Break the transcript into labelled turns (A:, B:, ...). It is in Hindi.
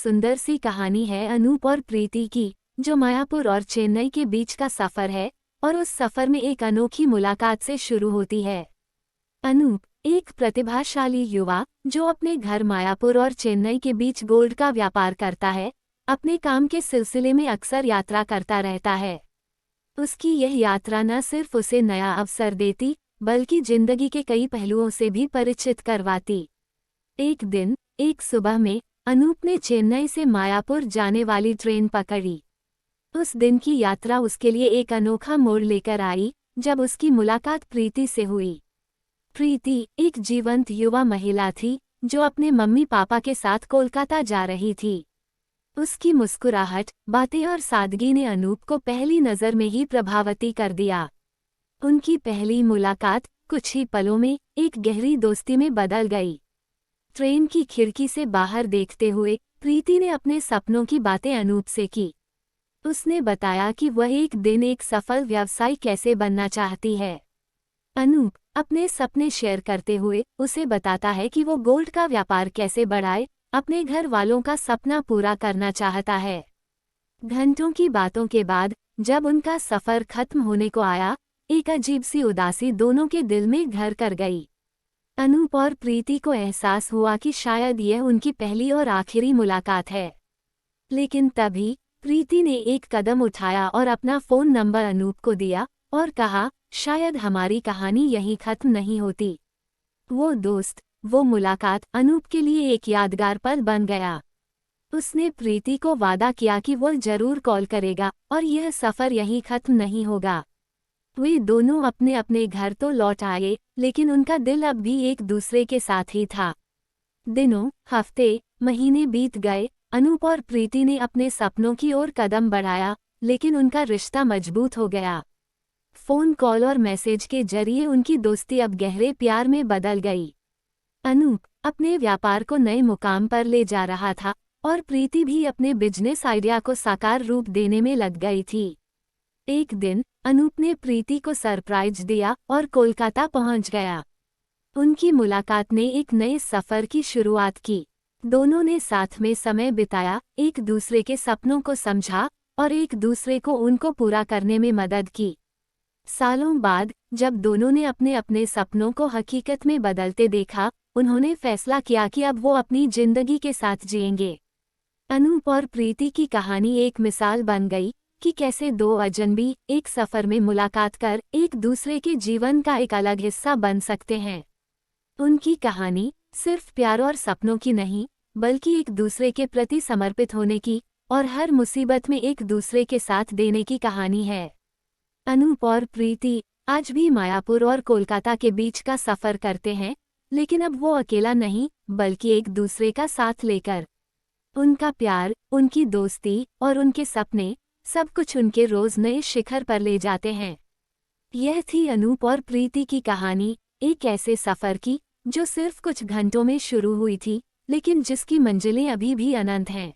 A: सुंदर सी कहानी है अनूप और प्रीति की, जो मायापुर और चेन्नई के बीच का सफर है और उस सफर में एक अनोखी मुलाकात से शुरू होती है। अनूप एक प्रतिभाशाली युवा जो अपने घर मायापुर और चेन्नई के बीच गोल्ड का व्यापार करता है, अपने काम के सिलसिले में अक्सर यात्रा करता रहता है। उसकी यह यात्रा न सिर्फ उसे नया अवसर देती, बल्कि जिंदगी के कई पहलुओं से भी परिचित करवाती। एक दिन, एक सुबह में अनूप ने चेन्नई से मायापुर जाने वाली ट्रेन पकड़ी। उस दिन की यात्रा उसके लिए एक अनोखा मोड़ लेकर आई, जब उसकी मुलाकात प्रीति से हुई। प्रीति एक जीवंत युवा महिला थी, जो अपने मम्मी पापा के साथ कोलकाता जा रही थी। उसकी मुस्कुराहट, बातें और सादगी ने अनूप को पहली नज़र में ही प्रभावित कर दिया। उनकी पहली मुलाकात कुछ ही पलों में एक गहरी दोस्ती में बदल गई। ट्रेन की खिड़की से बाहर देखते हुए प्रीति ने अपने सपनों की बातें अनूप से की। उसने बताया कि वह एक दिन एक सफल व्यवसायी कैसे बनना चाहती है। अनूप अपने सपने शेयर करते हुए उसे बताता है कि वो गोल्ड का व्यापार कैसे बढ़ाए, अपने घर वालों का सपना पूरा करना चाहता है। घंटों की बातों के बाद जब उनका सफर खत्म होने को आया, एक अजीब सी उदासी दोनों के दिल में घर कर गई। अनूप और प्रीति को एहसास हुआ कि शायद यह उनकी पहली और आखिरी मुलाकात है। लेकिन तभी प्रीति ने एक कदम उठाया और अपना फ़ोन नंबर अनूप को दिया और कहा, शायद हमारी कहानी यहीं खत्म नहीं होती। वो दोस्त, वो मुलाकात अनूप के लिए एक यादगार पल बन गया। उसने प्रीति को वादा किया कि वो जरूर कॉल करेगा और यह सफ़र यहीं खत्म नहीं होगा। वे दोनों अपने अपने घर तो लौट आए, लेकिन उनका दिल अब भी एक दूसरे के साथ ही था। दिनों, हफ्ते, महीने बीत गए। अनूप और प्रीति ने अपने सपनों की ओर कदम बढ़ाया, लेकिन उनका रिश्ता मजबूत हो गया। फ़ोन कॉल और मैसेज के जरिए उनकी दोस्ती अब गहरे प्यार में बदल गई। अनूप अपने व्यापार को नए मुकाम पर ले जा रहा था और प्रीति भी अपने बिजनेस आइडिया को साकार रूप देने में लग गई थी। एक दिन अनूप ने प्रीति को सरप्राइज दिया और कोलकाता पहुंच गया। उनकी मुलाकात ने एक नए सफ़र की शुरुआत की। दोनों ने साथ में समय बिताया, एक दूसरे के सपनों को समझा और एक दूसरे को उनको पूरा करने में मदद की। सालों बाद जब दोनों ने अपने अपने सपनों को हकीकत में बदलते देखा, उन्होंने फैसला किया कि अब वो अपनी जिंदगी के साथ जिएंगे। अनूप और प्रीति की कहानी एक मिसाल बन गई कि कैसे दो अजनबी एक सफ़र में मुलाकात कर एक दूसरे के जीवन का एक अलग हिस्सा बन सकते हैं। उनकी कहानी सिर्फ प्यार और सपनों की नहीं, बल्कि एक दूसरे के प्रति समर्पित होने की और हर मुसीबत में एक दूसरे के साथ देने की कहानी है। अनूप और प्रीति आज भी मायापुर और कोलकाता के बीच का सफ़र करते हैं, लेकिन अब वो अकेला नहीं, बल्कि एक दूसरे का साथ लेकर। उनका प्यार, उनकी दोस्ती और उनके सपने, सब कुछ उनके रोज़ नए शिखर पर ले जाते हैं। यह थी अनूप और प्रीति की कहानी, एक ऐसे सफ़र की जो सिर्फ कुछ घंटों में शुरू हुई थी, लेकिन जिसकी मंजिलें अभी भी अनंत हैं।